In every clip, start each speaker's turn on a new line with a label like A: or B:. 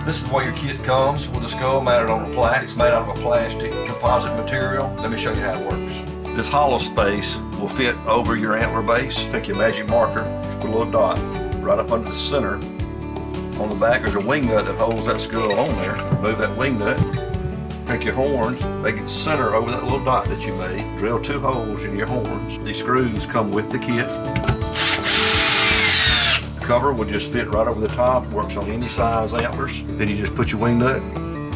A: This is the way your kit comes with a skull mounted on a plat. It's made out of a plastic composite material. Let me show you how it works. This hollow space will fit over your antler base. Take your magic marker, just put a little dot right up under the center. On the back there's a wing nut that holds that skull on there. Remove that wing nut. Take your horns, make it center over that little dot that you made. Drill 2 holes in your horns. These screws come with the kit. The cover will just fit right over the top, works on any size antlers. Then you just put your wing nut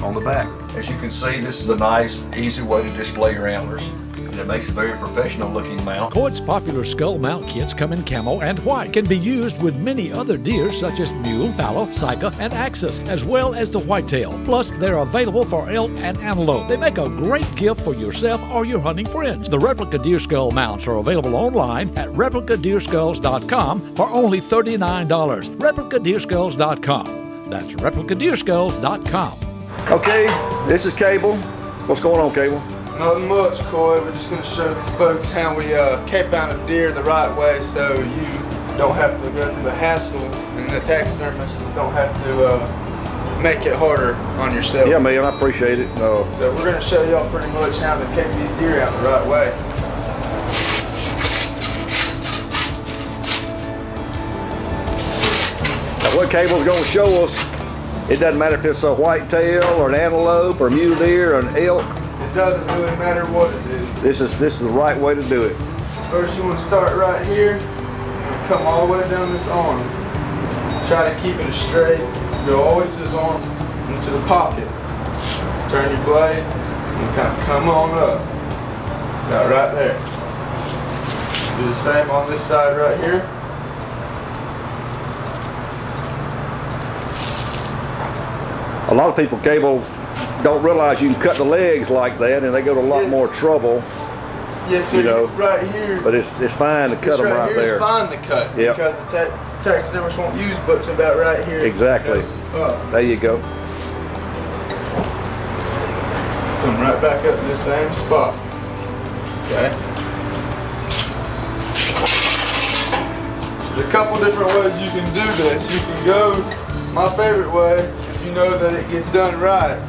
A: on the back. As you can see, this is a nice, easy way to display your antlers. And it makes a very professional looking mount.
B: Coyt's popular skull mount kits come in camo and white. Can be used with many other deer such as mule, fallow, sika, and axis, as well as the whitetail. Plus, they're available for elk and antelope. They make a great gift for yourself or your hunting friends. The replica deer skull mounts are available online at replicadeerskulls.com for only $39. replicadeerskulls.com. That's replicadeerskulls.com.
A: Okay, this is Cable. What's going on, Cable?
C: Nothing much, Coy. We're just going to show these folks how we cape out a deer the right way so you don't have to go through the hassle and the taxidermist don't have to make it harder on yourself.
A: Yeah, man, I appreciate it.
C: So we're going to show y'all pretty much how to cape these deer out the right way.
A: Now what Cable's going to show us, it doesn't matter if it's a whitetail or an antelope or a mule deer or an elk.
C: It doesn't really matter what it is.
A: This is the right way to do it.
C: First you want to start right here and come all the way down this arm. Try to keep it straight. Go always to this arm into the pocket. Turn your blade and kind of come on up. Got right there. Do the same on this side right here.
A: A lot of people, Cable, don't realize you can cut the legs like that, and they go to a lot more trouble.
C: Yes, sir. You know, right here.
A: But it's fine to cut them right there.
C: It's fine to cut because the taxidermist won't use but to about right here.
A: Exactly. There you go.
C: Come right back up to the same spot. Okay. There's a couple different ways you can do this. You can go my favorite way, because you know that it gets done right.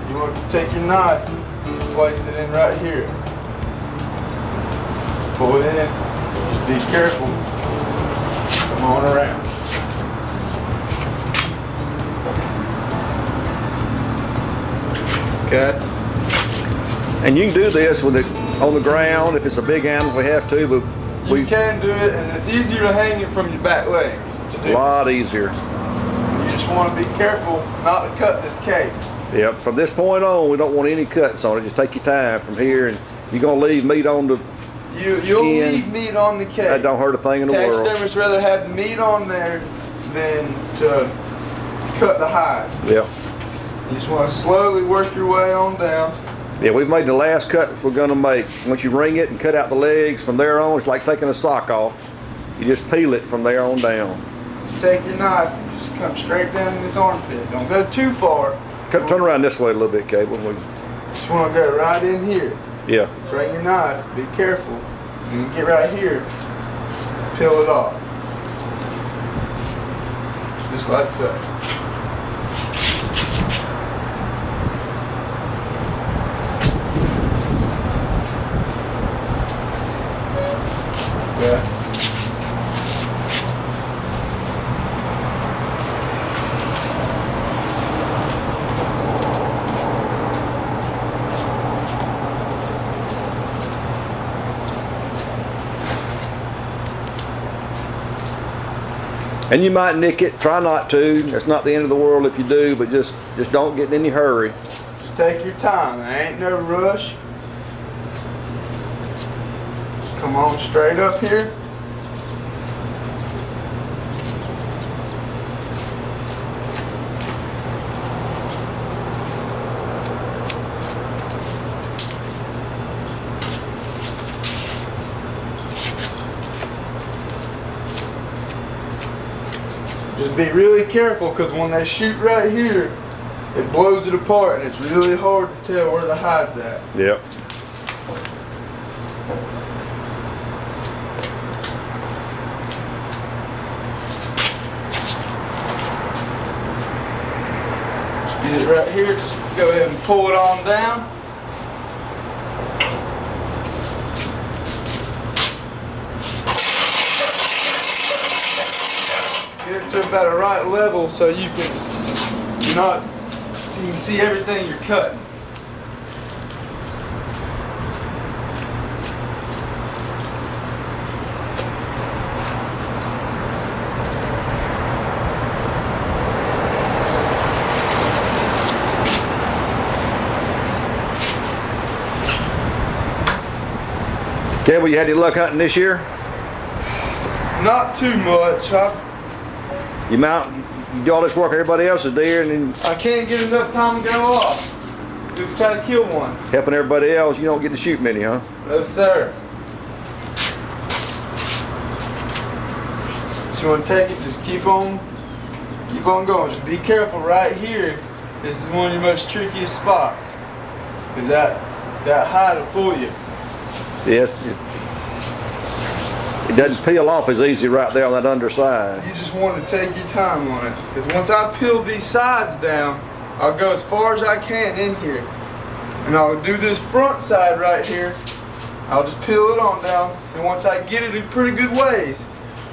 C: You want to take your knife and place it in right here. Pull it in. Just be careful. Come on around. Okay.
A: And you can do this with it on the ground if it's a big animal if we have to, but
C: you can do it, and it's easier to hang it from your back legs to do.
A: A lot easier.
C: You just want to be careful not to cut this cape.
A: Yep, from this point on, we don't want any cuts on it. Just take your time from here, and you're going to leave meat on the
C: You'll leave meat on the cape.
A: That don't hurt a thing in the world.
C: Taxidermists rather have the meat on there than to cut the hide.
A: Yeah.
C: You just want to slowly work your way on down.
A: Yeah, we've made the last cut we're going to make. Once you wring it and cut out the legs, from there on, it's like taking a sock off. You just peel it from there on down.
C: Just take your knife, just come straight down in this armpit. Don't go too far.
A: Turn around this way a little bit, Cable.
C: Just want to go right in here.
A: Yeah.
C: Bring your knife, be careful. And you get right here, peel it off. Just like so. Yeah.
A: And you might nick it. Try not to. It's not the end of the world if you do, but just don't get in any hurry.
C: Just take your time. There ain't no rush. Just come on straight up here. Just be really careful, because when they shoot right here, it blows it apart, and it's really hard to tell where the hide's at.
A: Yep.
C: right here, just go ahead and pull it on down. Get it to about a right level so you can see everything you're cutting.
A: Cable, you had any luck hunting this year?
C: Not too much.
A: You do all this work everybody else is there, and then
C: I can't get enough time to go off. Just try to kill one.
A: helping everybody else, you don't get to shoot many, huh?
C: No, sir. So you want to take it, just keep on going. Just be careful right here. This is one of your most trickiest spots. Because that hide will fool you.
A: Yes. It doesn't peel off as easy right there on that underside.
C: You just want to take your time on it. Because once I peel these sides down, I'll go as far as I can in here. And I'll do this front side right here. I'll just peel it on down. And once I get it in pretty good ways,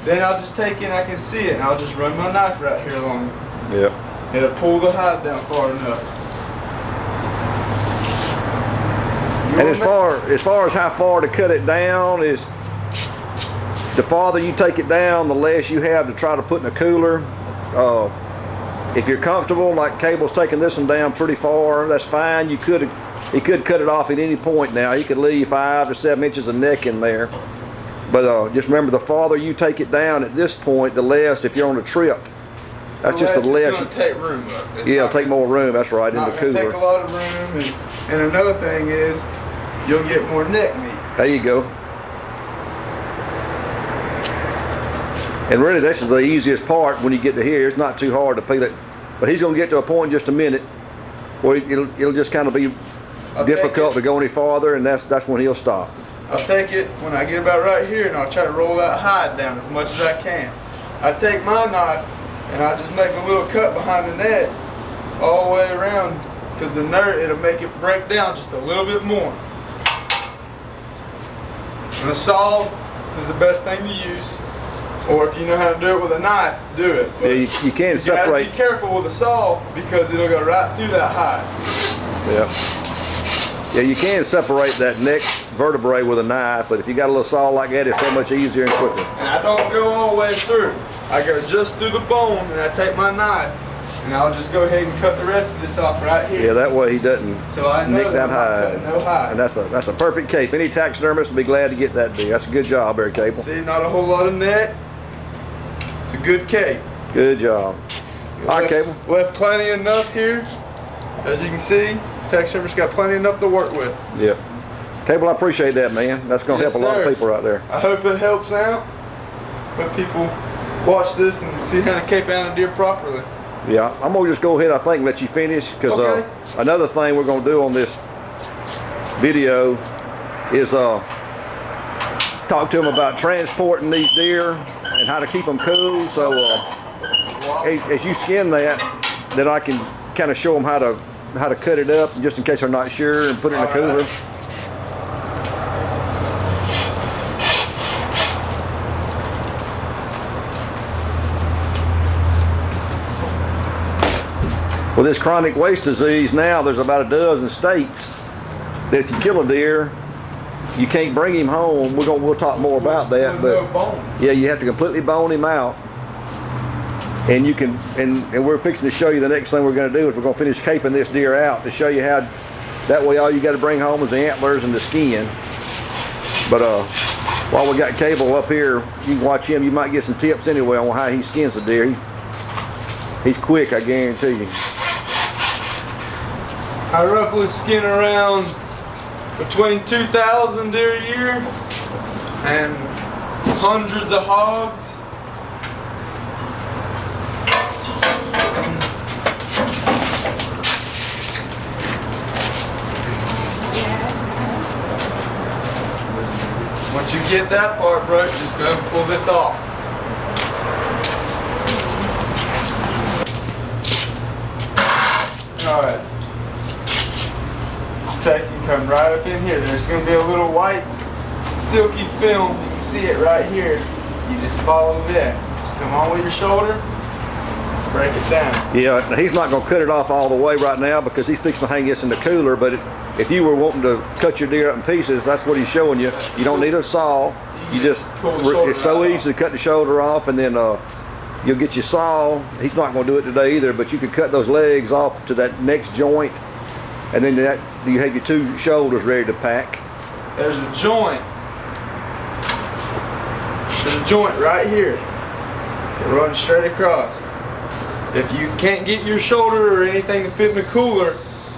C: then I'll just take it and I can see it. And I'll just run my knife right here along it.
A: Yeah.
C: It'll pull the hide down far enough.
A: And as far as how far to cut it down is, the farther you take it down, the less you have to try to put in a cooler. If you're comfortable, like Cable's taking this one down pretty far, that's fine. He could cut it off at any point now. He could leave 5 to 7 inches of neck in there. But just remember, the farther you take it down at this point, the less, if you're on a trip, that's just the less.
C: It's going to take room up.
A: Yeah, it'll take more room, that's right, in the cooler.
C: Take a lot of room, and another thing is, you'll get more neck meat.
A: There you go. And really, this is the easiest part when you get to here. It's not too hard to peel it. But he's going to get to a point in just a minute where it'll just kind of be difficult to go any farther, and that's when he'll stop.
C: I'll take it when I get about right here, and I'll try to roll that hide down as much as I can. I take my knife, and I just make a little cut behind the neck all the way around, because the nerve, it'll make it break down just a little bit more. And a saw is the best thing to use. Or if you know how to do it with a knife, do it. But
A: yeah, you can't separate.
C: You gotta be careful with a saw because it'll go right through that hide.
A: Yeah. Yeah, you can separate that neck vertebrae with a knife, but if you got a little saw like that, it's so much easier and quicker.
C: And I don't go all the way through. I go just through the bone, and I take my knife, and I'll just go ahead and cut the rest of this off right here.
A: Yeah, that way he doesn't
C: so I know
A: nick that hide.
C: No hide.
A: And that's a perfect cape. Any taxidermist will be glad to get that deal. That's a good job there, Cable.
C: See, not a whole lot of neck. It's a good cape.
A: Good job. All right, Cable.
C: Left plenty enough here. As you can see, taxidermist got plenty enough to work with.
A: Yep. Cable, I appreciate that, man. That's going to help a lot of people right there.
C: I hope it helps out. Let people watch this and see how to cape out a deer properly.
A: Yeah, I'm going to just go ahead, I think, and let you finish, because
C: okay.
A: Another thing we're going to do on this video is talk to them about transporting these deer and how to keep them cool. So as you skin that, then I can kind of show them how to cut it up, just in case they're not sure, and put it in the cooler.
C: Right.
A: With this chronic waste disease now, there's about a dozen states that if you kill a deer, you can't bring him home. We'll talk more about that, but yeah, you have to completely bone him out. And you can, and we're fixing to show you the next thing we're going to do is we're going to finish caping this deer out to show you how. That way, all you got to bring home is the antlers and the skin. But while we got Cable up here, you can watch him. You might get some tips anyway on how he skins the deer. He's quick, I guarantee you.
C: I roughly skin around between 2,000 deer a year and hundreds of hogs. Once you get that part broke, just go and pull this off. Alright. Take and come right up in here. There's going to be a little white silky film. You can see it right here. You just follow that. Just come on with your shoulder. Break it down.
A: Yeah, he's not going to cut it off all the way right now because he's fixing to hang this in the cooler, but if you were wanting to cut your deer up in pieces, that's what he's showing you. You don't need a saw. You just, it's so easy to cut the shoulder off, and then you'll get your saw. He's not going to do it today either, but you can cut those legs off to that next joint, and then you have your two shoulders ready to pack.
C: There's a joint. There's a joint right here. It runs straight across. If you can't get your shoulder or anything to fit in the cooler,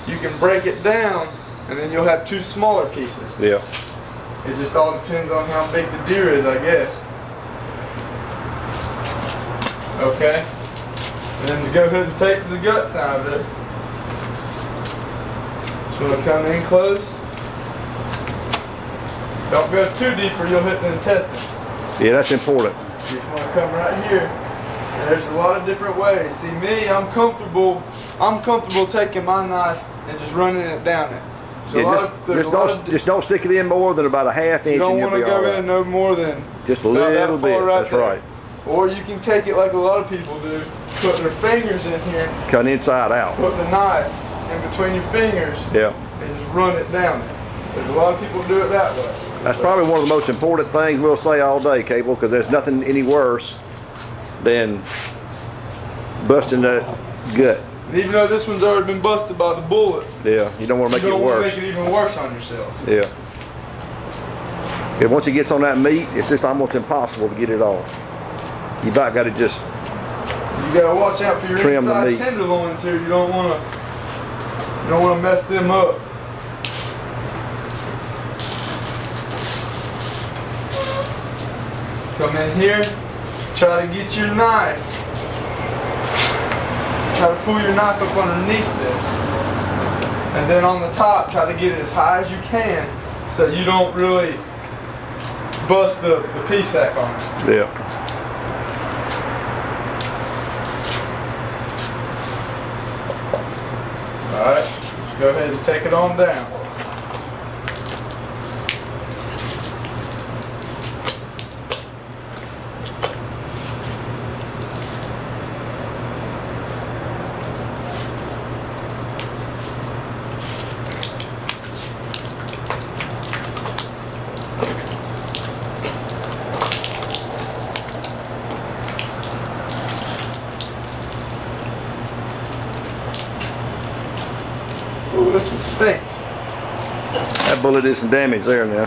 C: you can break it down, and then you'll have two smaller pieces.
A: Yeah.
C: It just all depends on how big the deer is, I guess. Okay. And then to go ahead and take the guts out of it, just want to come in close. Don't go too deep or you'll hit the intestine.
A: Yeah, that's important.
C: You just want to come right here. And there's a lot of different ways. See me, I'm comfortable taking my knife and just running it down it.
A: Just don't stick it in more than about a half inch.
C: You don't
A: want to
C: go in no more than
A: just a little bit. That's right.
C: Or you can take it like a lot of people do, putting their fingers in here,
A: cut inside out,
C: put the knife in between your fingers,
A: yeah,
C: and just run it down it. There's a lot of people do it that way.
A: That's probably one of the most important things we'll say all day, Cable, because there's nothing any worse than busting that gut.
C: Even though this one's already been busted by the bullet.
A: Yeah, you don't want to make it worse.
C: You don't want to make it even worse on yourself.
A: Yeah. Once it gets on that meat, it's just almost impossible to get it off. You about got to just.
C: You got to watch out for your inside tenderloins here. You don't want to mess them up. Come in here. Try to get your knife. Try to pull your knife up underneath this. And then on the top, try to get it as high as you can so you don't really bust the piece sack on it.
A: Yeah.
C: Alright, just go ahead and take it on down. Ooh, this one stinks.
A: That bullet did some damage there now.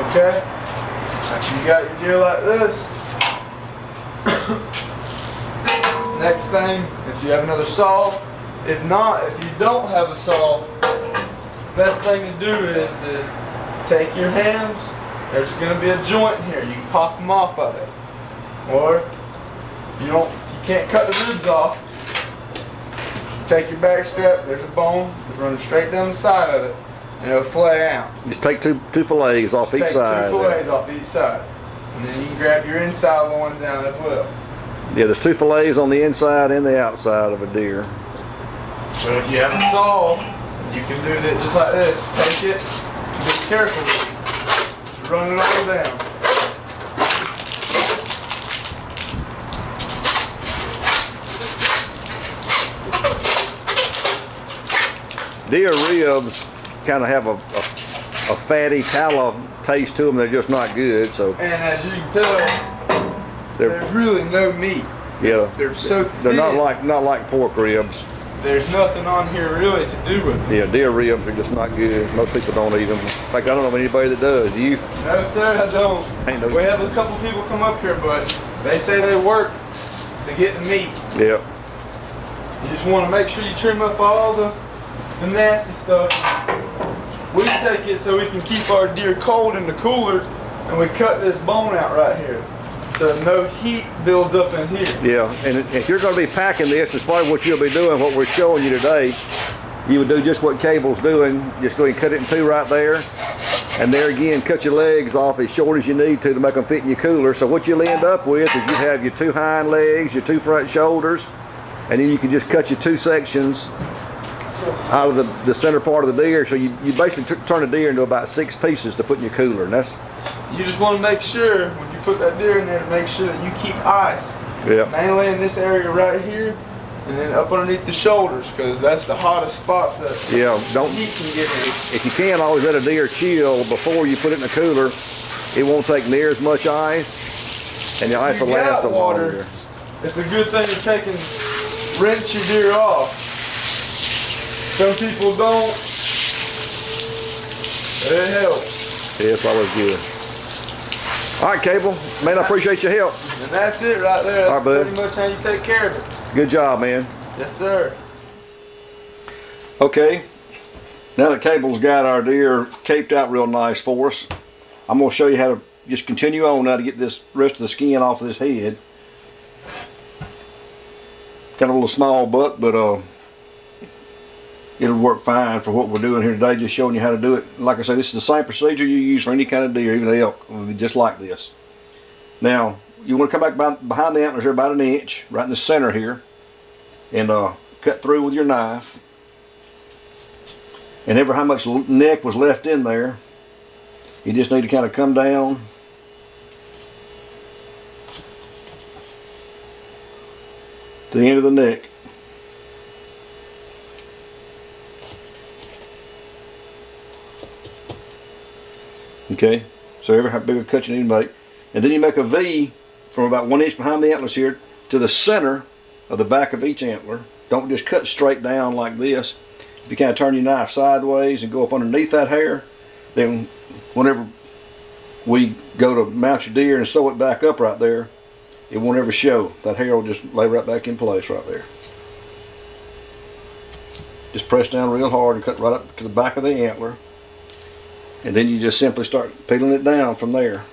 C: Okay? After you got your deer like this, next thing, if you have another saw, if not, if you don't have a saw, best thing to do is take your hands. There's going to be a joint here. You can pop them off of it. Or if you can't cut the ribs off, just take your back strap. There's a bone. Just run straight down the side of it, and it'll flay out.
A: Just take two fillets off each side.
C: Take 2 fillets off each side, and then you can grab your inside loins down as well.
A: Yeah, there's 2 fillets on the inside and the outside of a deer.
C: But if you have a saw, you can do that just like this. Take it, be careful with it. Just run it all down.
A: Deer ribs kind of have a fatty tallow taste to them. They're just not good. So.
C: And as you can tell, there's really no meat.
A: Yeah.
C: They're so thin.
A: They're not like pork ribs.
C: There's nothing on here really to do with them.
A: Yeah, deer ribs are just not good. Most people don't eat them. In fact, I don't know anybody that does. Do you?
C: No, sir, I don't. We have a couple people come up here, but they say they work to get the meat.
A: Yeah.
C: You just want to make sure you trim up all the nasty stuff. We take it so we can keep our deer cold in the cooler, and we cut this bone out right here so no heat builds up in here.
A: Yeah, and if you're going to be packing this, it's probably what you'll be doing, what we're showing you today. You would do just what Cable's doing. Just go ahead and cut it in 2 right there. And there again, cut your legs off as short as you need to make them fit in your cooler. So what you'll end up with is you have your 2 hind legs, your 2 front shoulders, and then you can just cut your 2 sections out of the center part of the deer. So you basically turn a deer into about 6 pieces to put in your cooler. And that's,
C: you just want to make sure when you put that deer in there to make sure that you keep ice.
A: yeah.
C: Mainly in this area right here, and then up underneath the shoulders, because that's the hottest spots that heat can get in.
A: If you can, always let a deer chill before you put it in the cooler. It won't take near as much ice, and the ice will last a longer.
C: It's a good thing to take and rinse your deer off. Some people don't. It helps.
A: Yeah, it's always good. All right, Cable. Man, I appreciate your help.
C: And that's it right there. That's
A: all right,
C: pretty much how you take care of it.
A: Good job, man.
C: Yes, sir.
A: Okay, now that Cable's got our deer caped out real nice for us, I'm going to show you how to just continue on now to get this rest of the skin off of this head. Got a little small buck, but it'll work fine for what we're doing here today, just showing you how to do it. Like I say, this is the same procedure you use for any kind of deer, even elk, just like this. Now, you want to come back behind the antlers here about 1 inch, right in the center here, and cut through with your knife. And ever how much neck was left in there, you just need to kind of come down to the end of the neck. Okay, so every how big a cut you need to make. And then you make a V from about 1 inch behind the antlers here to the center of the back of each antler. Don't just cut straight down like this. If you kind of turn your knife sideways and go up underneath that hair, then whenever we go to mount your deer and sew it back up right there, it won't ever show. That hair will just lay right back in place right there. Just press down real hard and cut right up to the back of the antler. And then you just simply start peeling it down from there.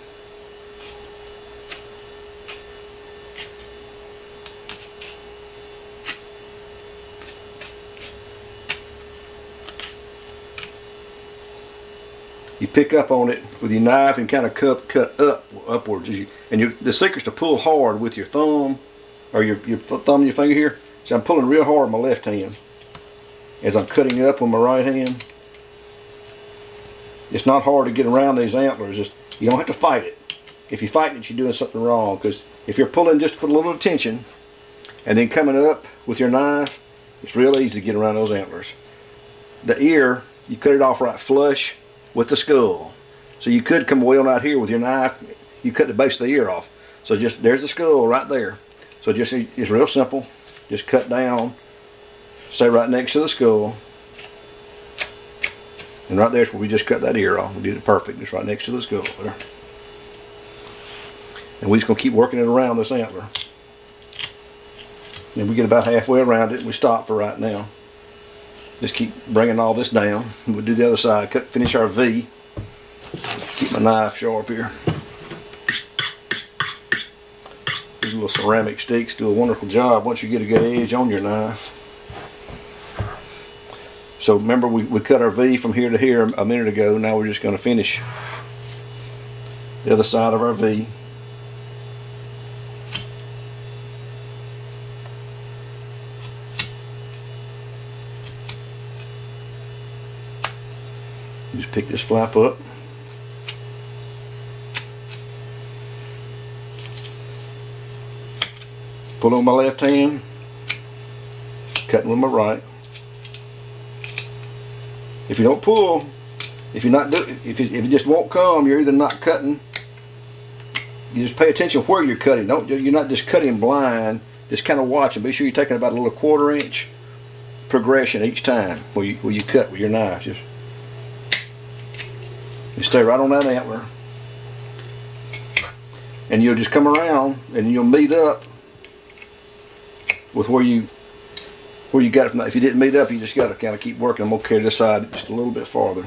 A: You pick up on it with your knife and kind of cut upwards. The secret's to pull hard with your thumb, or your thumb and your finger here. So I'm pulling real hard with my left hand as I'm cutting up with my right hand. It's not hard to get around these antlers. You don't have to fight it. If you fight it, you're doing something wrong. Because if you're pulling just to put a little tension, and then coming up with your knife, it's real easy to get around those antlers. The ear, you cut it off right flush with the skull. So you could come way on out here with your knife, you cut the base of the ear off. So just, there's the skull right there. So it's real simple. Just cut down, stay right next to the skull. And right there's where we just cut that ear off. We did it perfect, just right next to the skull there. And we're just gonna keep working it around this antler. And we get about halfway around it and we stop for right now. Just keep bringing all this down. We'll do the other side, finish our V. Keep my knife sharp here. These little ceramic sticks do a wonderful job once you get a good edge on your knife. So remember we cut our V from here to here a minute ago. Now we're just going to finish the other side of our V. Just pick this flap up. Pull on my left hand, cutting with my right. If you don't pull, if it just won't come, you're either not cutting. You just pay attention where you're cutting. You're not just cutting blind. Just kind of watch and be sure you're taking about a little 1/4 inch progression each time where you cut with your knife. Just stay right on that antler, and you'll just come around and you'll meet up with where you got it from. If you didn't meet up, you just got to kind of keep working. I'm going to carry this side just a little bit farther.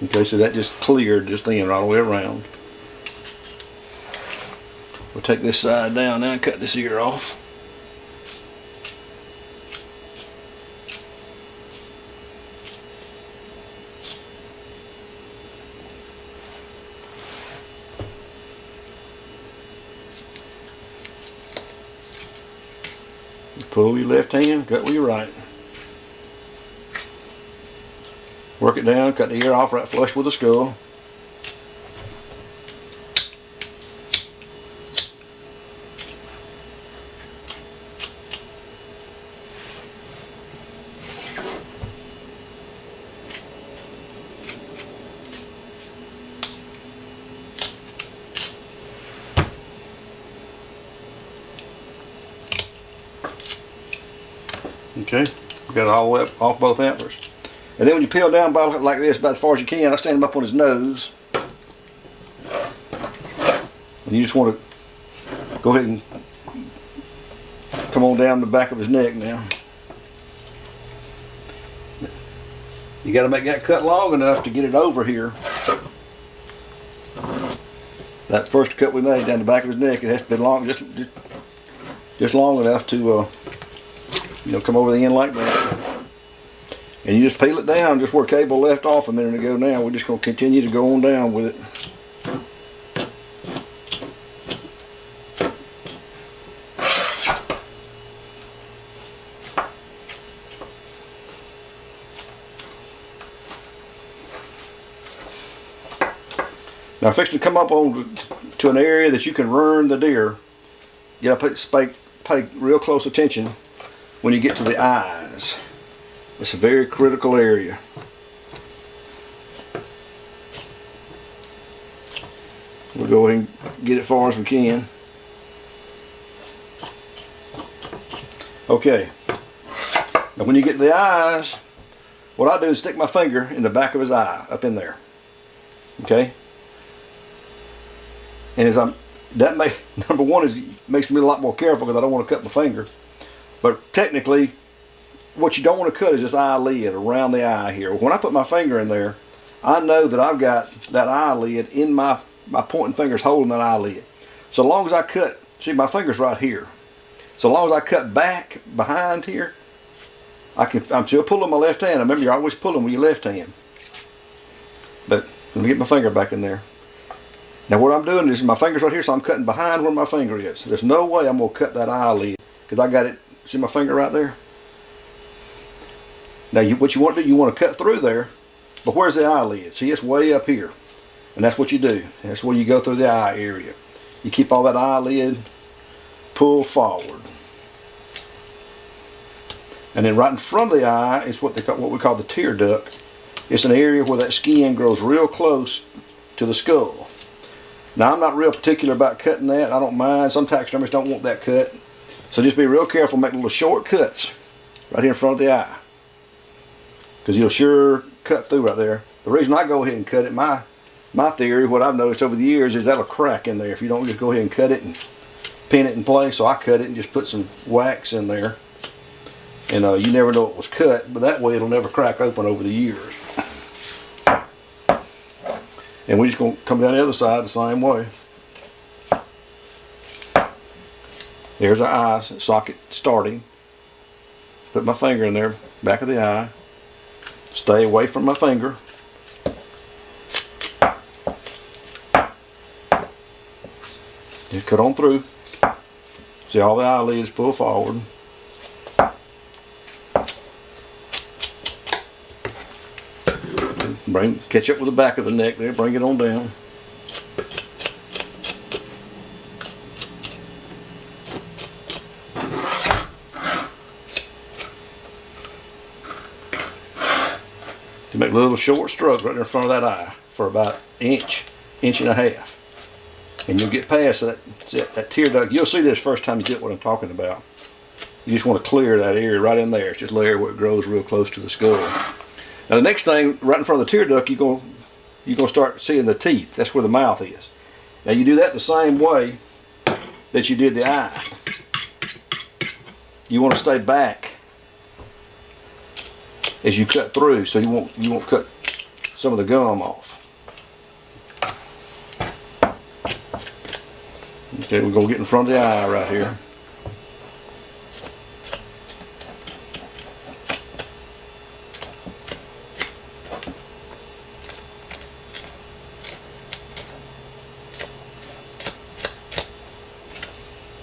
A: Okay, so that just cleared just then right all the way around. We'll take this side down now and cut this ear off. Pull with your left hand, cut with your right. Work it down, cut the ear off right flush with the skull. Okay, we got it all the way up off both antlers. And then when you peel down like this, about as far as you can, I stand him up on his nose. And you just want to go ahead and come on down the back of his neck now. You got to make that cut long enough to get it over here. That first cut we made down the back of his neck, it has to be long, just long enough to come over the end like that. And you just peel it down just where cable left off a minute ago now. We're just going to continue to go on down with it. Now fixing to come up on to an area that you can run the deer. You got to pay real close attention when you get to the eyes. It's a very critical area. We'll go ahead and get it as far as we can. Okay. Now when you get to the eyes, what I do is stick my finger in the back of his eye, up in there. Okay? And number one is makes me a lot more careful because I don't want to cut my finger. But technically, what you don't want to cut is this eyelid around the eye here. When I put my finger in there, I know that I've got that eyelid in my pointing finger's holding that eyelid. So long as I cut, see my finger's right here. So long as I cut back behind here, I'm still pulling my left hand. Remember, you're always pulling with your left hand. But let me get my finger back in there. Now what I'm doing is my finger's right here, so I'm cutting behind where my finger is. There's no way I'm going to cut that eyelid because I got it. See my finger right there? Now what you want to do, you want to cut through there, but where's the eyelid? See, it's way up here. And that's what you do. That's where you go through the eye area. You keep all that eyelid pulled forward. And then right in front of the eye is what we call the tear duct. It's an area where that skin grows real close to the skull. Now I'm not real particular about cutting that. I don't mind. Some taxidermists don't want that cut. So just be real careful, make little short cuts right here in front of the eye. Because you'll sure cut through right there. The reason I go ahead and cut it, my theory, what I've noticed over the years is that'll crack in there if you don't just go ahead and cut it and pin it in place. So I cut it and just put some wax in there. And you never know it was cut, but that way it'll never crack open over the years. And we're just going to come down the other side the same way. There's our eye socket starting. Put my finger in there, back of the eye. Stay away from my finger. Just cut on through. See all the eyelids pull forward. Catch up with the back of the neck there, bring it on down. To make little short strokes right there in front of that eye for about an inch and a half. And you'll get past that tear duct. You'll see this first time you get what I'm talking about. You just want to clear that area right in there. It's just an area where it grows real close to the skull. Now the next thing, right in front of the tear duct, you're gonna start seeing the teeth. That's where the mouth is. Now you do that the same way that you did the eye. You want to stay back as you cut through, so you won't cut some of the gum off. Okay, we're gonna get in front of the eye right here.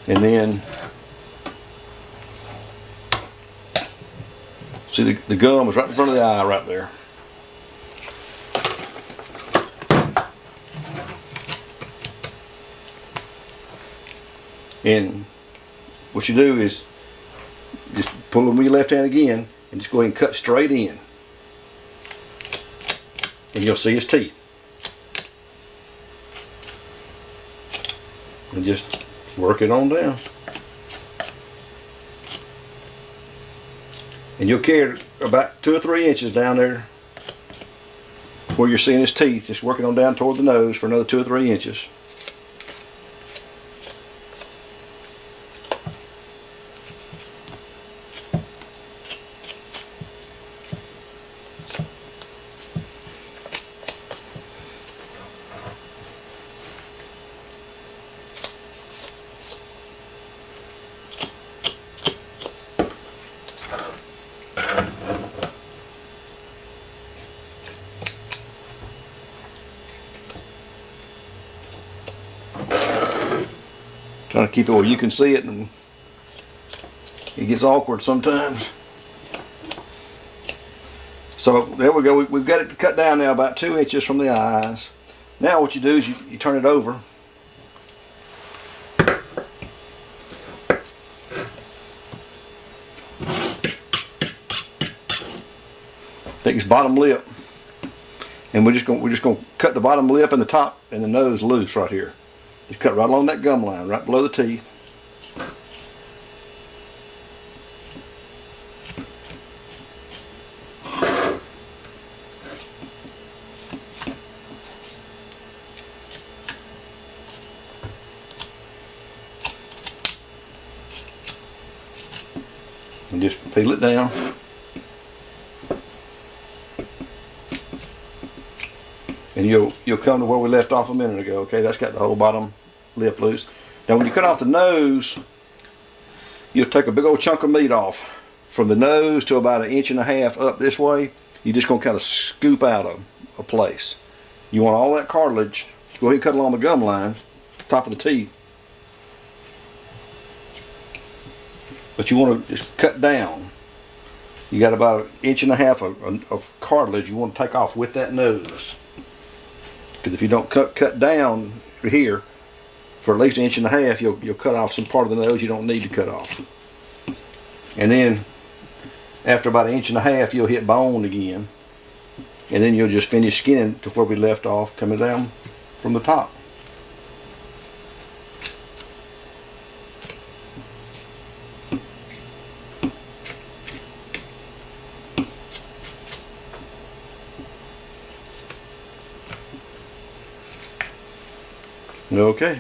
A: And then, see the gum is right in front of the eye right there. And what you do is just pull them with your left hand again and just go ahead and cut straight in. And you'll see his teeth. And just work it on down. And you'll carry about 2 or 3 inches down there where you're seeing his teeth, just working on down toward the nose for another 2 or 3 inches. Trying to keep it where you can see it, and it gets awkward sometimes. So there we go. We've got it cut down now about 2 inches from the eyes. Now what you do is you turn it over. Take his bottom lip, and we're just gonna cut the bottom lip and the top and the nose loose right here. Just cut right along that gum line, right below the teeth. And just peel it down. And you'll come to where we left off a minute ago. Okay, that's got the whole bottom lip loose. Now when you cut off the nose, you'll take a big old chunk of meat off from the nose to about 1.5 inches up this way. You're just gonna kind of scoop out a place. You want all that cartilage. Go ahead and cut along the gum line, top of the teeth. But you want to just cut down. You got about 1.5 inches of cartilage you want to take off with that nose. Because if you don't cut down here for at least 1.5 inches, you'll cut off some part of the nose you don't need to cut off. And then after about 1.5 inches, you'll hit bone again, and then you'll just finish skinning to where we left off, coming down from the top. Okay.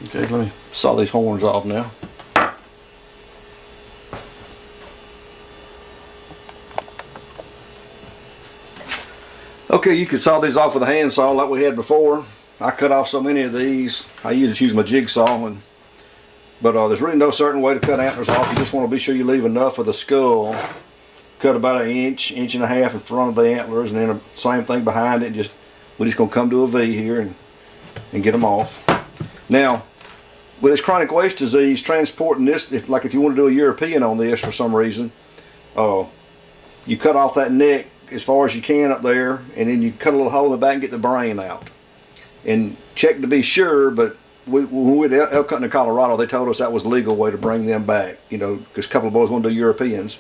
A: Okay, let me saw these horns off now. Okay, you could saw these off with a handsaw like we had before. I cut off so many of these. I usually use my jigsaw, but there's really no certain way to cut antlers off. You just want to be sure you leave enough of the skull. Cut about 1 inch, 1.5 inches in front of the antlers, and then the same thing behind it. We're just gonna come to a V here and get them off. Now, with this chronic waist disease, transporting this, if you want to do a European on this for some reason, you cut off that neck as far as you can up there, and then you cut a little hole in the back and get the brain out. And check to be sure, but when we were elk hunting in Colorado, they told us that was the legal way to bring them back, because a couple of boys want to do Europeans.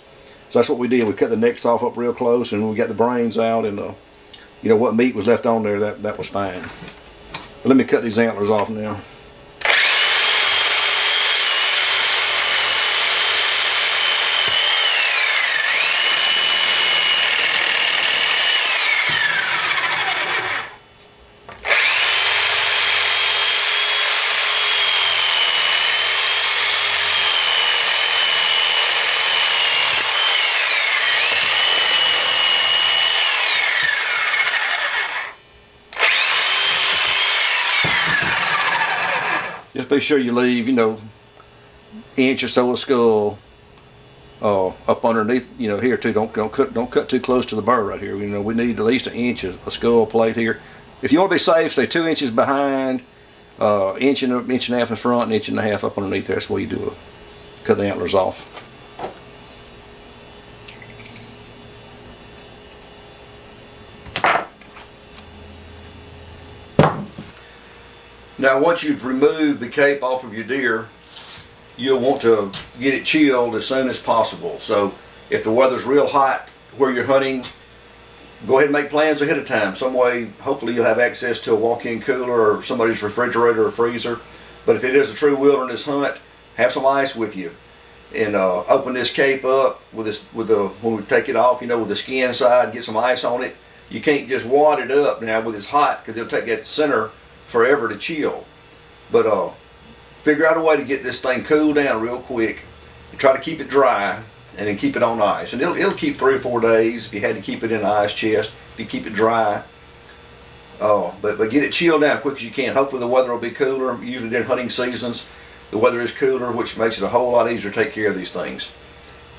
A: So that's what we did. We cut the necks off up real close, and we got the brains out, and what meat was left on there, that was fine. But let me cut these antlers off now. Just be sure you leave, inch or so of skull up underneath, here too. Don't cut too close to the burr right here. We need at least an inch of a skull plate here. If you want to be safe, stay 2 inches behind, inch and a half in front, and inch and a half up underneath there. That's where you do cut the antlers off. Now, once you've removed the cape off of your deer, you'll want to get it chilled as soon as possible. So if the weather's real hot where you're hunting, go ahead and make plans ahead of time. Some way, hopefully you'll have access to a walk-in cooler or somebody's refrigerator or freezer. But if it is a true wilderness hunt, have some ice with you. And open this cape up when we take it off, with the skin side, get some ice on it. You can't just wad it up now when it's hot, because it'll take that center forever to chill. But figure out a way to get this thing cooled down real quick and try to keep it dry, and then keep it on ice. And it'll keep 3 or 4 days if you had to keep it in an ice chest, if you keep it dry. But get it chilled down as quick as you can. Hopefully the weather will be cooler. Usually during hunting seasons, the weather is cooler, which makes it a whole lot easier to take care of these things.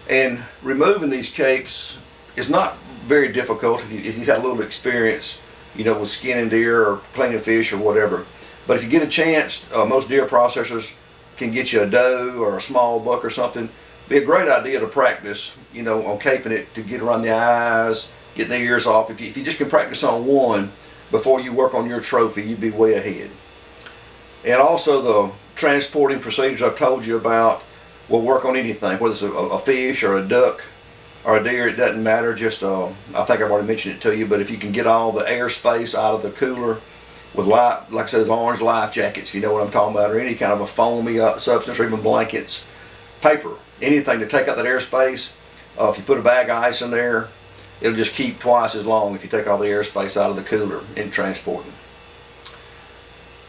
A: And removing these capes is not very difficult if you've had a little experience, with skinning deer or cleaning fish or whatever. But if you get a chance, most deer processors can get you a doe or a small buck or something. Be a great idea to practice, on caping it, to get around the eyes, getting the ears off. If you just can practice on one before you work on your trophy, you'd be way ahead. And also the transporting procedures I've told you about will work on anything, whether it's a fish or a duck or a deer. It doesn't matter. Just I think I've already mentioned it to you, but if you can get all the airspace out of the cooler with like I said, orange life jackets, you know what I'm talking about, or any kind of a foamy substance, or even blankets, paper, anything to take out that airspace. If you put a bag of ice in there, it'll just keep twice as long if you take all the airspace out of the cooler in transporting.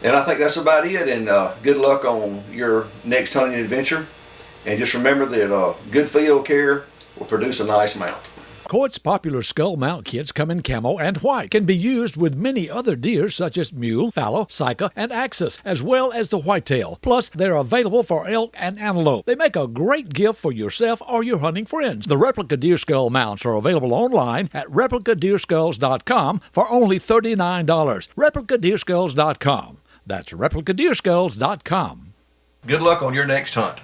A: And I think that's about it, and good luck on your next hunting adventure. And just remember that good field care will produce a nice mount.
B: Coyt's popular skull mount kits come in camo and white, can be used with many other deer such as mule, fallow, sika, and axis, as well as the whitetail. Plus, they're available for elk and antelope. They make a great gift for yourself or your hunting friends. The replica deer skull mounts are available online at replicadeerskulls.com for only $39. replicadeerskulls.com. That's replicadeerskulls.com.
A: Good luck on your next hunt.